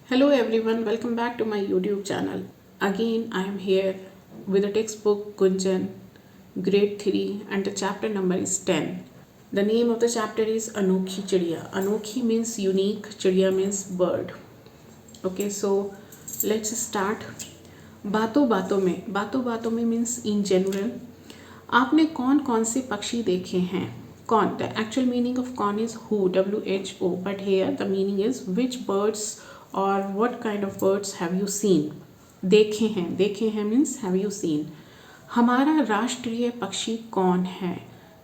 Hello everyone, welcome back to my YouTube channel. Again, I am here with the textbook Gunjan, grade 3, and the chapter number is 10. The name of the chapter is Anokhi Chidiya. Anokhi means unique, Chidiya means bird. Okay, so let's start. बातों बातों में means in general. आपने कौन कौन से पक्षी देखे हैं? कौन, the actual meaning of कौन is who, WHO, but here the meaning is which birds or what kind of birds have you seen. देखे हैं means have you seen. हमारा राष्ट्रीय पक्षी कौन है?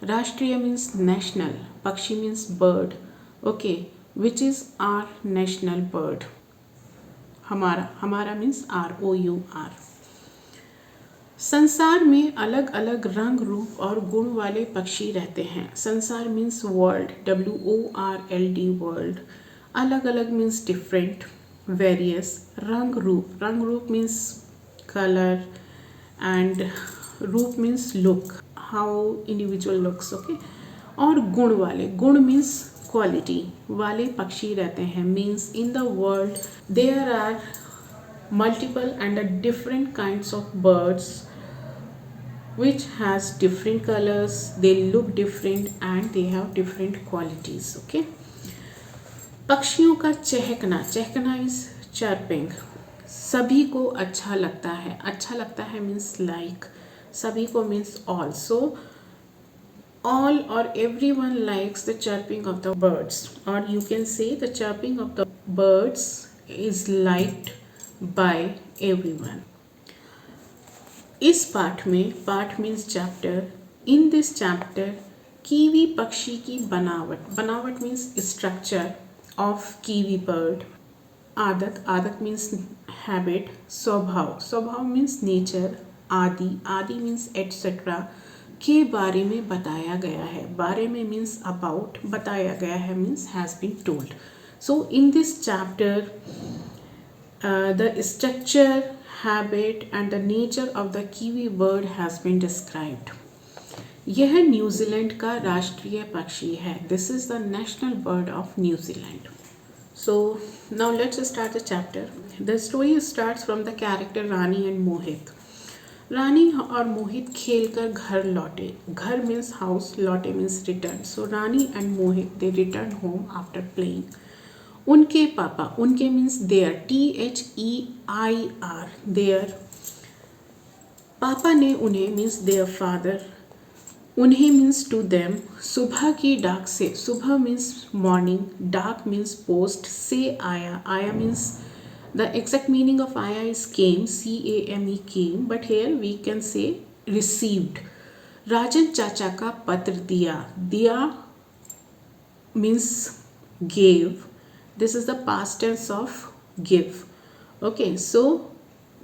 राष्ट्रीय means national, पक्षी means bird. Okay, which is our national bird? हमारा means ROUR. संसार में अलग अलग रंग रूप और गुण वाले पक्षी रहते हैं. संसार मीन्स वर्ल्ड, WORLD वर्ल्ड. अलग अलग मीन्स डिफरेंट, वेरियस. रंग रूप मीन्स कलर एंड रूप means look, how individual looks. Okay. और गुण मीन्स क्वालिटी वाले पक्षी रहते हैं. Means in the world there are multiple and different kinds of birds which has different colors, they look different and they have different qualities. Okay. पक्षियों का चहकना is chirping. सभी को अच्छा लगता है means like, सभी को means all. So all or everyone likes the chirping of the birds, or you can say the chirping of the birds is liked by everyone. इस पाठ means chapter. In this chapter kiwi पक्षी की बनावट means structure of kiwi bird. आदत means habit. स्वभाव means nature. आदि means etcetera के बारे में बताया गया है. बारे में मीन्स अबाउट, बताया गया है means has been told. So in this chapter the structure, habit and the nature of the kiwi bird has been described. यह न्यूजीलैंड का राष्ट्रीय पक्षी है. This is the national bird of New Zealand. So now let's start the chapter. The story starts from the character Rani and मोहित. रानी और मोहित खेलकर घर लौटे. घर means house, लौटे means return. So Rani and Mohit they returned home after playing. उनके पापा, उनके means there, THEIR, there. पापा ने उन्हें मीन्स देयर फादर, उन्हें मीन्स टू देम. सुबह की डाक से, सुबह मीन्स मॉर्निंग, डाक मीन्स पोस्ट, से आया means the exact meaning of आया is came, CAME came, but here we can say received. Rajan चाचा का पत्र दिया means gave. This is the past tense of give. Okay, so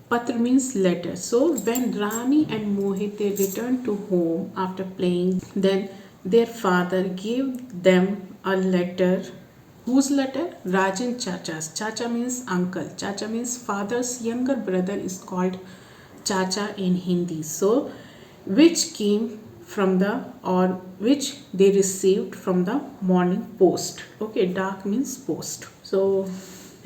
patra means letter. So when Rani and Mohit they returned to home after playing, then their father gave them a letter. Whose letter? Rajan Chacha's. Chacha means uncle. Chacha means father's younger brother is called Chacha in Hindi. So which came from the, or which they received from the morning post. Okay, डाक means post. So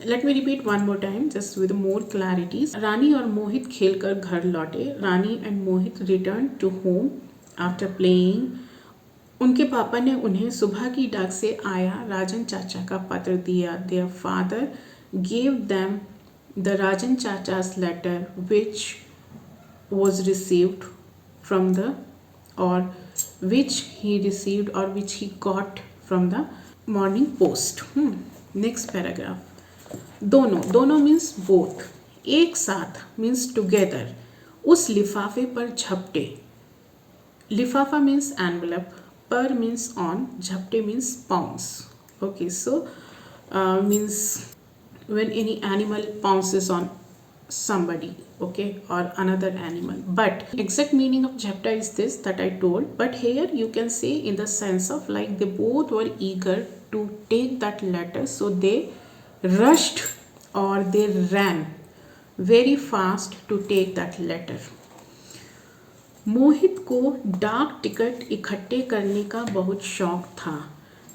let me repeat one more time just with more clarities. रानी और मोहित खेलकर घर लौटे. रानी and Mohit returned to home after playing. उनके पापा ने उन्हें सुबह की डाक से आया राजन चाचा का पत्र दिया. Their father gave them the Rajan Chacha's letter which was received from the, or which he received or which he got from the morning post. Next paragraph. दोनों means both. एक साथ means together. उस लिफाफे पर झपटे. लिफाफा means envelope, पर means on, झपटे means pounce. Okay, so means when any animal pounces on somebody, okay, or another animal. But exact meaning of jhapta is this that I told, but here you can say in the sense of like they both were eager to take that letter, so they rushed or they ran very fast to take that letter. मोहित को डाक ticket इकट्ठे करने का बहुत शौक था.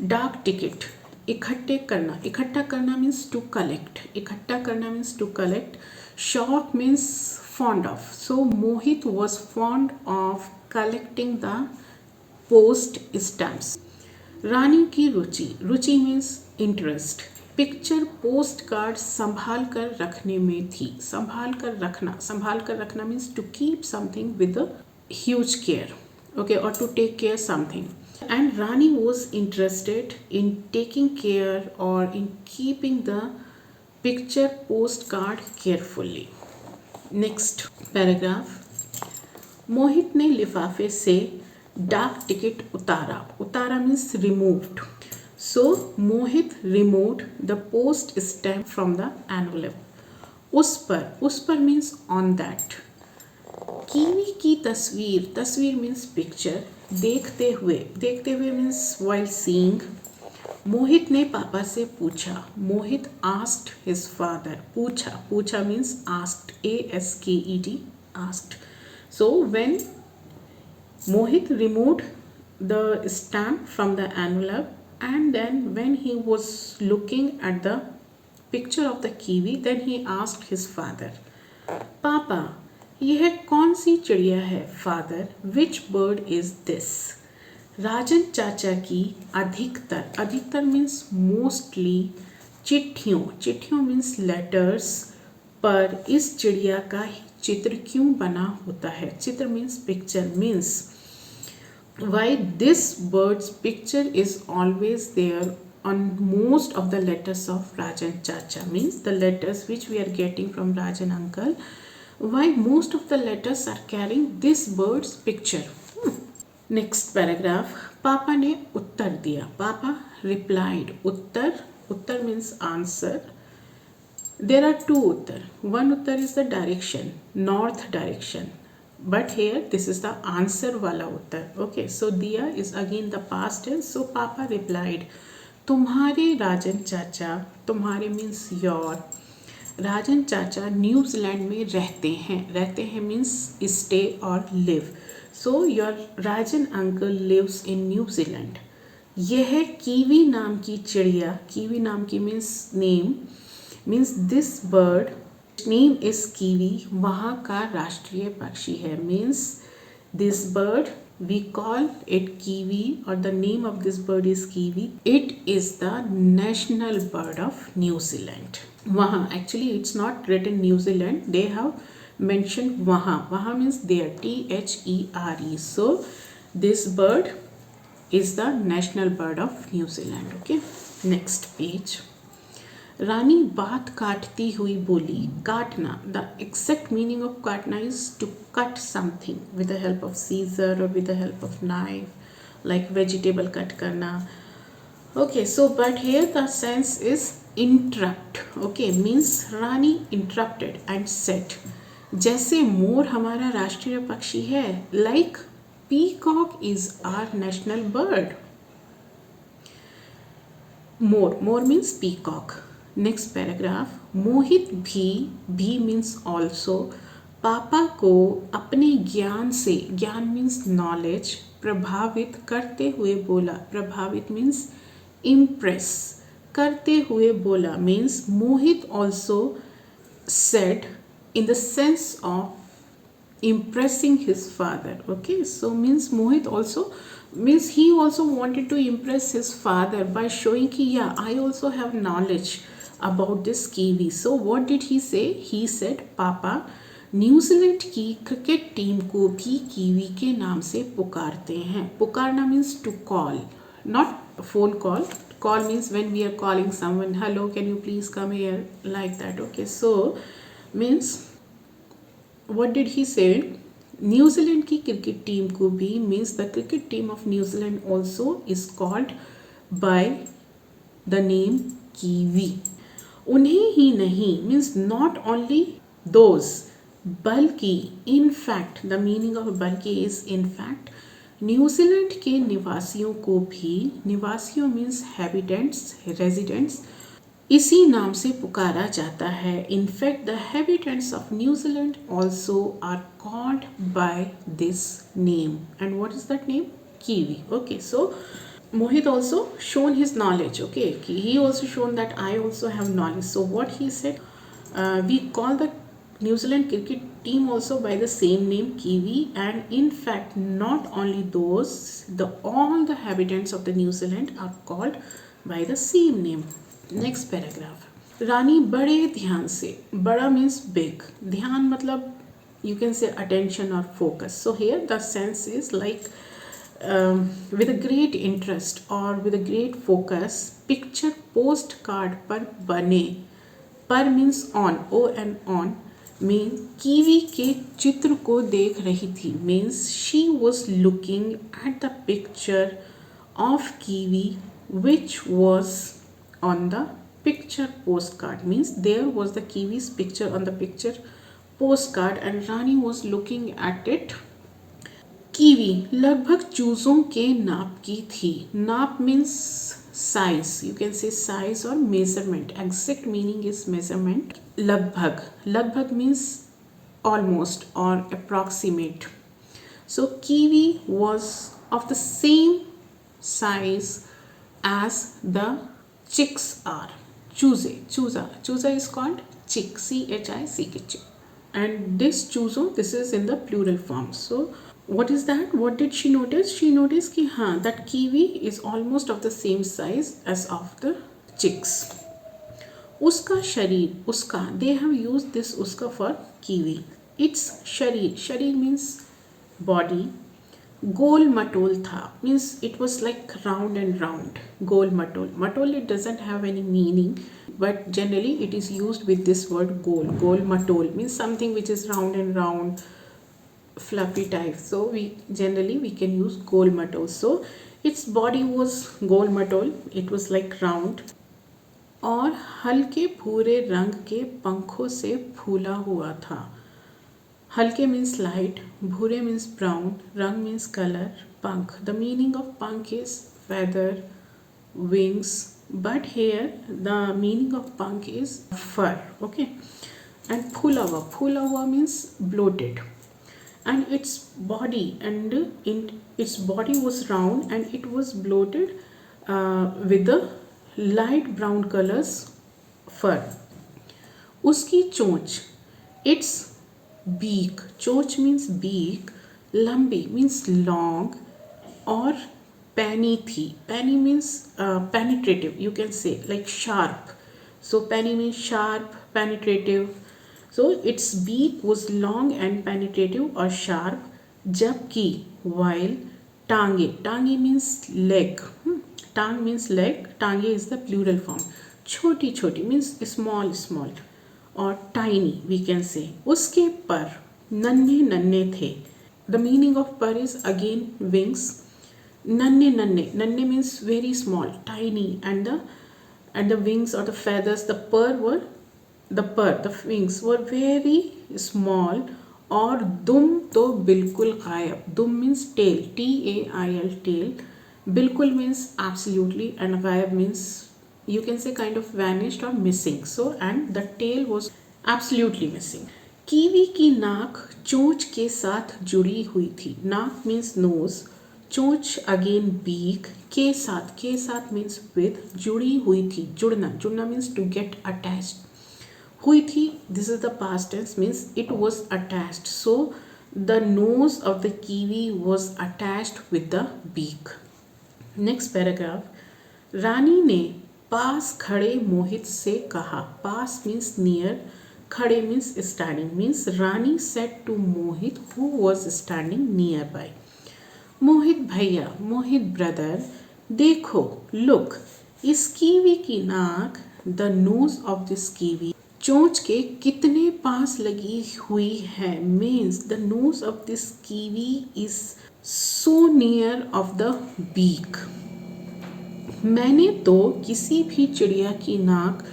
डाक ticket इकट्ठे करना, इकट्ठा करना मीन्स टू कलेक्ट, इकट्ठा करना मीन्स टू कलेक्ट. शौक means fond of. So Mohit was fond of collecting the post stamps. Rani की रुचि, रुचि means interest. Picture post card संभाल कर रखने में थी, संभाल कर रखना means to keep something with huge care, okay, और to take care something. And Rani was interested in taking care or in keeping the picture postcard carefully. Next paragraph. मोहित ने लिफाफे से डाक टिकट उतारा, उतारा means removed. So Mohit removed the post stamp from the envelope. उस पर means on that. Kiwi की तस्वीर, तस्वीर मीन्स पिक्चर, देखते हुए मीन्स वाइल सीइंग. मोहित ने पापा से पूछा, मोहित आस्क्ड हिज फादर. पूछा means asked, ASKED, asked. So when Mohit removed the stamp from the envelope and then when he was looking at the picture of the kiwi, then he asked his father, पापा यह कौन सी चिड़िया है? Father, which bird is this? Rajan चाचा की अधिकतर means mostly चिट्ठियों मीन्स लेटर्स पर इस चिड़िया का ही चित्र क्यों बना होता है? चित्र means picture means why this birds picture is always there on most of the letters of Rajan Chacha, means the letters which we are getting from Rajan uncle. Why most of the letters are carrying this bird's picture? Next paragraph. पापा ने उत्तर दिया, पापा replied. Uttar means answer. There are two Uttar. One Uttar is the direction, north direction, but here this is the answer वाला उत्तर. Okay, so दिया is again the past tense. So पापा replied, तुम्हारे राजन चाचा, तुम्हारे मीन्स योर, राजन चाचा New Zealand में रहते हैं मीन्स स्टे और live. So your Rajan uncle lives in New Zealand. यह कीवी नाम की चिड़िया, कीवी नाम की means name, means this bird name is kiwi, वहाँ का राष्ट्रीय पक्षी है. Means this bird we call it kiwi, or the name of this bird is kiwi. It is the national bird of New Zealand. वहाँ, actually it's not written New Zealand, they have mentioned वहाँ means there, THERE. So this bird is the national bird of New Zealand. Okay, next page. Rani बात काटती हुई बोली, काटना, the exact meaning of काटना is to cut something with the help of scissor और with the help of knife, like vegetable cut करना. Okay, so but here the sense is interrupt. Okay, means Rani interrupted and said, जैसे मोर हमारा राष्ट्रीय पक्षी है, like peacock is our national bird. मोर means peacock. Next paragraph. Mohit भी means also, पापा को अपने ज्ञान से, ज्ञान मीन्स नॉलेज, प्रभावित करते हुए बोला. प्रभावित मीन्स इम्प्रेस, करते हुए बोला means Mohit also said in the sense of impressing his father. Okay, so means Mohit also means he also wanted to impress his father by showing ki yeah, I also have knowledge about this kiwi. So what did he say? He said, पापा New Zealand की cricket team को भी kiwi के नाम से पुकारते हैं. पुकारना means to call, not phone call. Call means when we are calling someone, hello, can you please come here, like that. Okay, so means what did he say? New Zealand की cricket team को भी means the cricket team of New Zealand also is called by the name kiwi. उन्हें ही नहीं means not only those, बल्कि in fact, the meaning of बल्कि is in fact, New Zealand के निवासियों को भी, निवासियों मीन्स हैबिटेंट्स, रेजिडेंट्स, इसी नाम से पुकारा जाता है. In fact the habitants of New Zealand also are called by this name. And what is that name? Kiwi. Okay, so Mohit also shown his knowledge. Okay, he also shown that I also have knowledge. So what he said, we call the New Zealand cricket team also by the same name, Kiwi, and in fact not only those, the all the inhabitants of the New Zealand are called by the same name. Next paragraph. रानी बड़े ध्यान से, बड़ा means big, ध्यान मतलब you can say attention or focus. So here the sense is like with a great interest or with a great focus picture postcard पर बने, पर means on, o and on mean kiwi के चित्र को देख रही थी, means she was looking at the picture of kiwi which was on the picture postcard, means there was the kiwi's picture on the picture postcard and Rani was looking at it. Kiwi लगभग चूज़ों के नाप की थी, नाप means size, you can say size और measurement, exact meaning is measurement. लगभग, लगभग means almost or approximate. So kiwi was of the same size as the chicks are. Chooza is called chick, chick, chick. And this choozo, this is in the plural form. So what is that? What did she notice? She noticed कि हाँ, that kiwi is almost of the same size as of the chicks. उसका शरीर, उसका, they have used this उसका for kiwi. Its शरीर, शरीर means body. गोल मटोल था, means it was like round and round. गोल मटोल, मटोल it doesn't have any meaning, but generally it is used with this word गोल. गोल मटोल means something which is round and round, fluffy type. So we generally can use गोल मटोल. So its body was गोल मटोल, it was like round. और हल्के भूरे रंग के पंखों से फूला हुआ था. हल्के means light, भूरे means brown, रंग means color, पंख. The meaning of पंख is feather, wings, but here the meaning of पंख is fur. Okay, and फूला हुआ means bloated. And its body was round and it was bloated with the light brown colors fur. उसकी चोंच, its beak, चोंच means beak, लंबी means long और penny थी. Penny means penetrative, you can say like sharp. So penny means sharp, penetrative. So its beak was long and penetrative or sharp. जबकि while टांगे, टांगे means leg, टांग means leg, टांगे is the plural form. छोटी छोटी means small small और tiny we can say. उसके पर नन्हे नन्हे थे. The meaning of पर is again wings. नन्हे नन्हे, नन्हे means very small, tiny, and the wings or the feathers, the wings were very small. और दुम तो बिल्कुल गायब. दुम means tail, tail, tail. बिल्कुल means absolutely and गायब means you can say kind of vanished or missing. So and the tail was absolutely missing. Kiwi की नाक चोंच के साथ जुड़ी हुई थी. नाक means nose, चोंच again beak, के साथ means with, जुड़ी हुई थी, जुड़ना, जुड़ना means to get attached. हुई थी, this is the past tense, means it was attached. So the nose of the kiwi was attached with the beak. Next paragraph. रानी ने पास खड़े मोहित से कहा. पास means near, खड़े means standing, means Rani said to Mohit who was standing nearby. मोहित भैया, मोहित brother, देखो, look, इस kiwi की नाक, the nose of this kiwi, चोंच के कितने पास लगी हुई है, means the nose of this kiwi is so near of the beak. मैंने तो किसी भी चिड़िया की नाक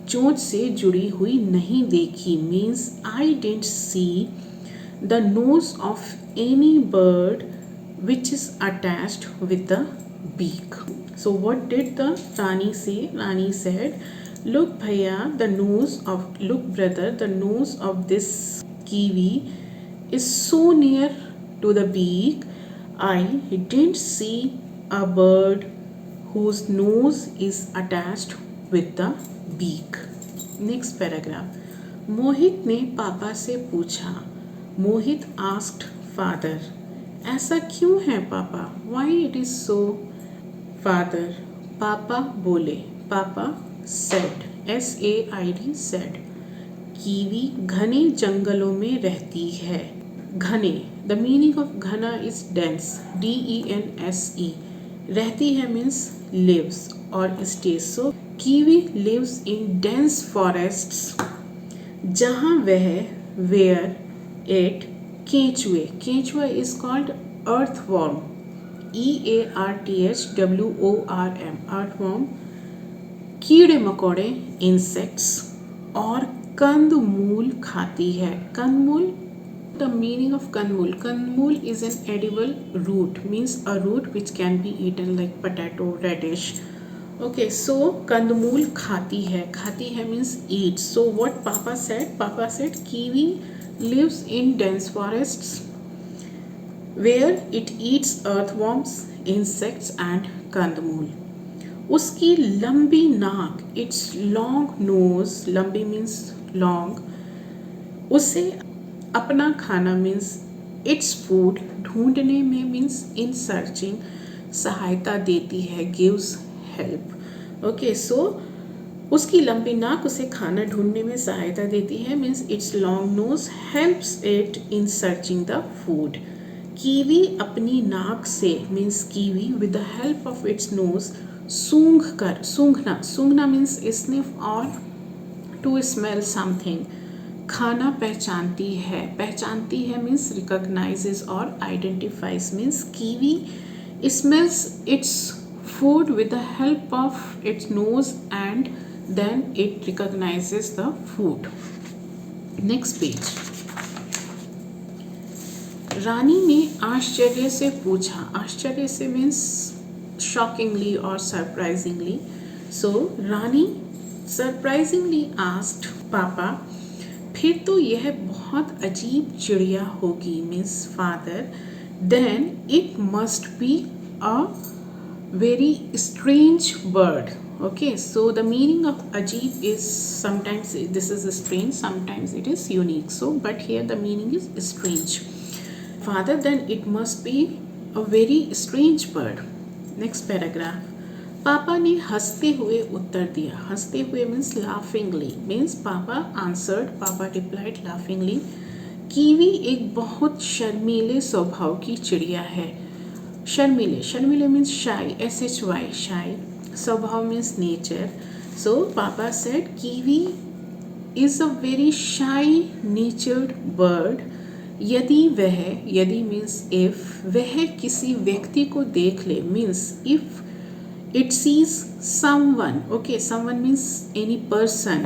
चोंच से जुड़ी हुई नहीं देखी, means I didn't see the nose of any bird which is attached with the beak. So what did the Rani say? Rani said, look bhaiya, look brother, the nose of this kiwi is so near to the beak. I didn't see a bird whose nose is attached with the beak. Next paragraph. मोहित ने पापा से पूछा. मोहित asked father. ऐसा क्यों है पापा? Why it is so? Father. पापा बोले. पापा said. S-A-I-D said. कीवी घने जंगलों में रहती है. घने. The meaning of घना is dense. D-E-N-S-E. रहती है means lives or stays. So kiwi lives in dense forests. जहाँ वह where it केंचुए. केंचुआ is called earthworm. E-A-R-T-H-W-O-R-M. earthworm. कीड़े मकोड़े insects और कंदमूल खाती है. कंदमूल. The meaning of कंदमूल. कंदमूल is an edible root, means a root which can be eaten like potato, radish. Okay, so कंदमूल खाती है. खाती है means eats. So what Papa said? Papa said kiwi lives in dense forests where it eats earthworms, insects and कंदमूल. उसकी लंबी नाक, its long nose, लंबी means long, उसे अपना खाना means its food ढूंढने में means in searching सहायता देती है, gives help. Okay, so उसकी लंबी नाक उसे खाना ढूंढने में सहायता देती है means its long nose helps it in searching the food. Kiwi अपनी नाक से means kiwi with the help of its nose सूंघ कर. सूंघना. सूंघना means sniff or to smell something. खाना पहचानती है. पहचानती है means recognizes or identifies means kiwi smells its food with the help of its nose and then it recognizes the food. Next page. रानी ने आश्चर्य से पूछा. आश्चर्य से means shockingly or surprisingly. So Rani surprisingly asked पापा, फिर तो यह बहुत अजीब चिड़िया होगी means father. Then it must be a very strange bird. Okay, so the meaning of ajib is sometimes this is strange, sometimes it is unique. So but here the meaning is strange. Father, then it must be a very strange bird. Next paragraph. पापा ने हंसते हुए उत्तर दिया. हंसते हुए means laughingly, means पापा answered, पापा replied laughingly. Kiwi एक बहुत शर्मीले स्वभाव की चिड़िया है. शर्मीले. शर्मीले means shy. S-H-Y, shy. स्वभाव means nature. So Papa said kiwi is a very shy natured bird. यदि वह, यदि means if, वह किसी व्यक्ति को देख ले means if it sees someone. Okay, someone means any person.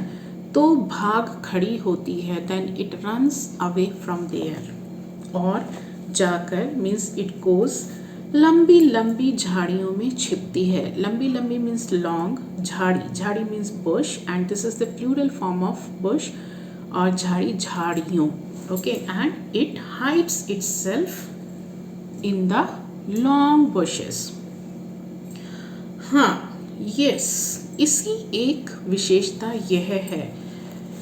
तो भाग खड़ी होती है. Then it runs away from there. और जाकर means it goes लंबी लंबी झाड़ियों में छिपती है. लंबी लंबी मीन्स लॉन्ग. झाड़ी. झाड़ी means bush and this is the plural form of bush. और झाड़ी झाड़ियों. Okay, and it hides itself in the long bushes. हाँ, यस, इसकी एक विशेषता यह है.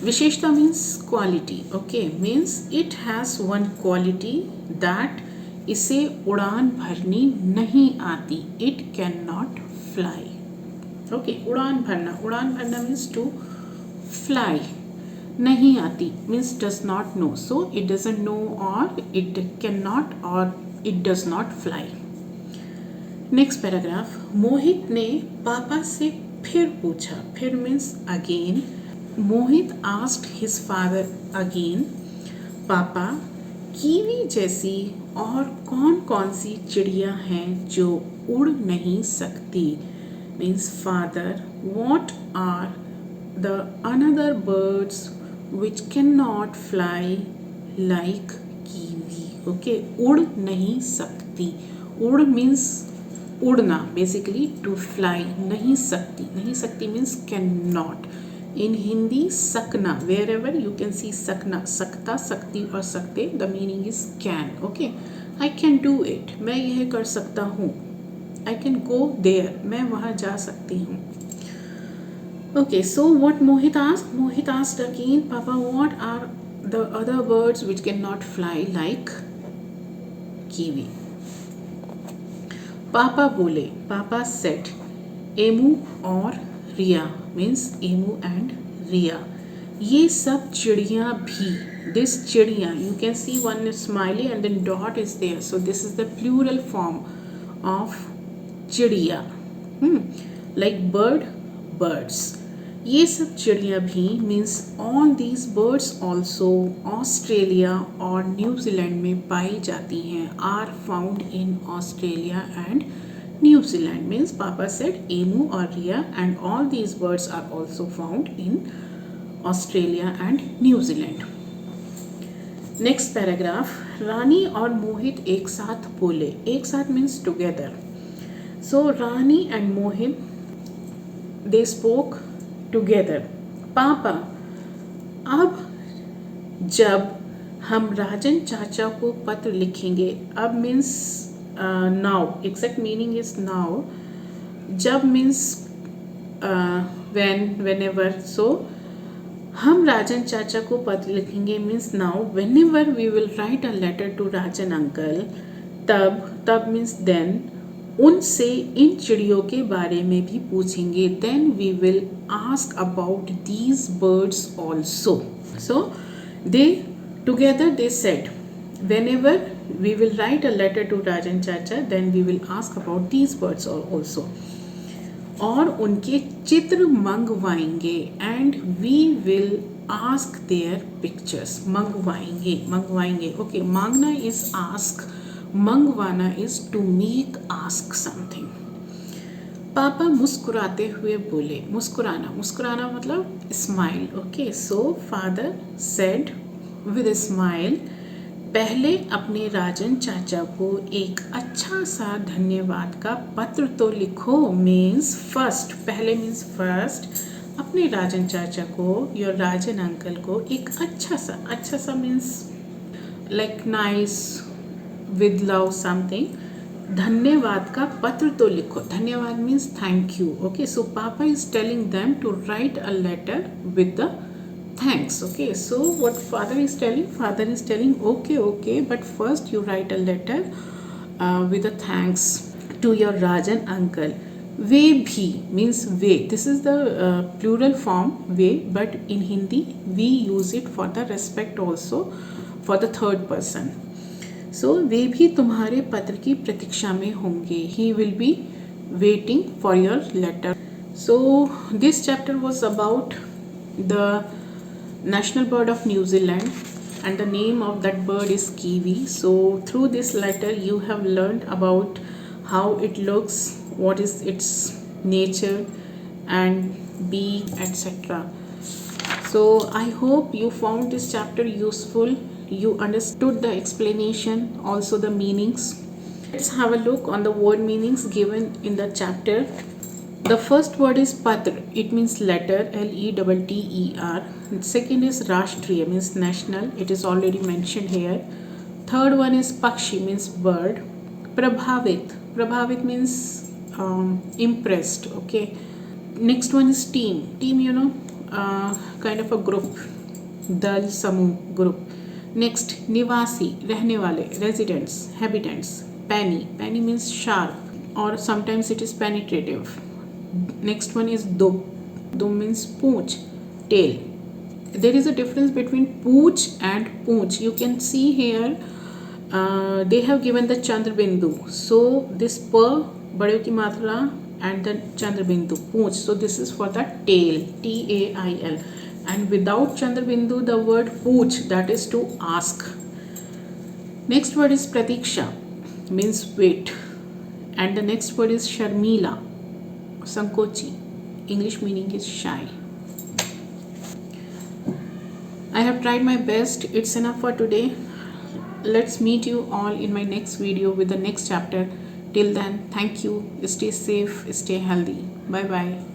विशेषता means quality. Okay, means it has one quality that इसे उड़ान भरनी नहीं आती. It can not fly. Okay, उड़ान भरना. उड़ान भरना मीन्स टू फ्लाई. नहीं आती means does not know. So it doesn't no और इट कैन नॉट और it does not fly. Next paragraph. Mohit ने पापा से फिर पूछा. फिर means again. Mohit asked his father again. पापा, कीवी जैसी और कौन कौन सी चिड़िया हैं जो उड़ नहीं सकती? Means father, what are the another birds which cannot fly like kiwi? Okay, उड़ नहीं सकती. उड़ means उड़ना, basically to fly. नहीं सकती. नहीं सकती means cannot. In Hindi, सकना. Wherever you can see सकना, सकता, सकती और सकते, the meaning is can. Okay, I can do it. मैं यह कर सकता हूँ. I can go there. मैं वहाँ जा सकती हूँ. Okay, so what Mohit asked? Mohit asked again, Papa, what are the other birds which cannot fly like kiwi? Papa बोले, Papa said, emu और रिया means emu and रिया. ये सब चिड़िया भी, this चिड़िया, you can see one is smiley and then dot is there, so this is the plural form of चिड़िया. Like bird, birds. ये सब चिड़िया भी means all these birds also Australia और न्यूजीलैंड में पाई जाती हैं, are found in Australia and New Zealand. Means Papa said emu or rhea and all these birds are also found in Australia and New Zealand. Next paragraph, रानी और मोहित एक साथ बोले. एक साथ means together. So Rani and Mohit, they spoke together. पापा, अब जब हम राजन चाचा को पत्र लिखेंगे, अब means now, exact meaning is now. जब means when, whenever. So हम राजन चाचा को पत्र लिखेंगे means now. Whenever we will write a letter to Rajan uncle, तब means then. उनसे इन चिड़ियों के बारे में भी पूछेंगे. Then we will ask about these birds also. So they together they said, whenever we will write a letter to Rajan Chacha, then we will ask about these birds also. और उनके चित्र मंगवाएंगे and we will ask their pictures. मंगवाएंगे. Okay, मांगना is ask. मंगवाना is to make ask something. पापा मुस्कुराते हुए बोले. मुस्कुराना मतलब smile. Okay, so father said with a smile, पहले अपने राजन चाचा को एक अच्छा सा धन्यवाद का पत्र तो लिखो. मीन्स फर्स्ट, पहले मीन्स फर्स्ट, अपने राजन चाचा को, योर राजन अंकल को एक अच्छा सा means like nice, with love something, धन्यवाद का पत्र तो लिखो. धन्यवाद means thank you. Okay, so papa is telling them to write a letter with the thanks. Okay, so what father is telling, okay, but first you write a letter with a thanks to your Rajan uncle. वे भी means way, this is the plural form way, but in Hindi we use it for the respect also for the third person. So वे भी तुम्हारे पत्र की प्रतीक्षा में होंगे. He will be waiting for your letter. So this chapter was about the national bird of New Zealand and the name of that bird is kiwi. So through this letter you have learned about how it looks, what is its nature and beak, etc. So I hope you found this chapter useful, you understood the explanation, also the meanings. Let's have a look on the word meanings given in the chapter. The first word is patra, it means letter, Letter. Second is rashtriya, means national, it is already mentioned here. Third one is pakshi, means bird. Prabhavit means impressed. Okay, next one is team, kind of a group, dal, samuh, group. Next, nivasi, रहने वाले, residents, habitants. Penny means sharp, or sometimes it is penetrative. Next one is dub means pooch, tail. There is a difference between pooch and poonch. You can see here they have given the Chandrabindu. So this per, बड़े की मात्रा, and then Chandrabindu, pooch. So this is for the tail, Tail. And without Chandrabindu, the word pooch, that is to ask. Next word is pratiksha, means wait. And the next word is sharmila, sankochi. English meaning is shy. I have tried my best. It's enough for today. Let's meet you all in my next video with the next chapter. Till then, thank you. Stay safe, stay healthy. Bye bye.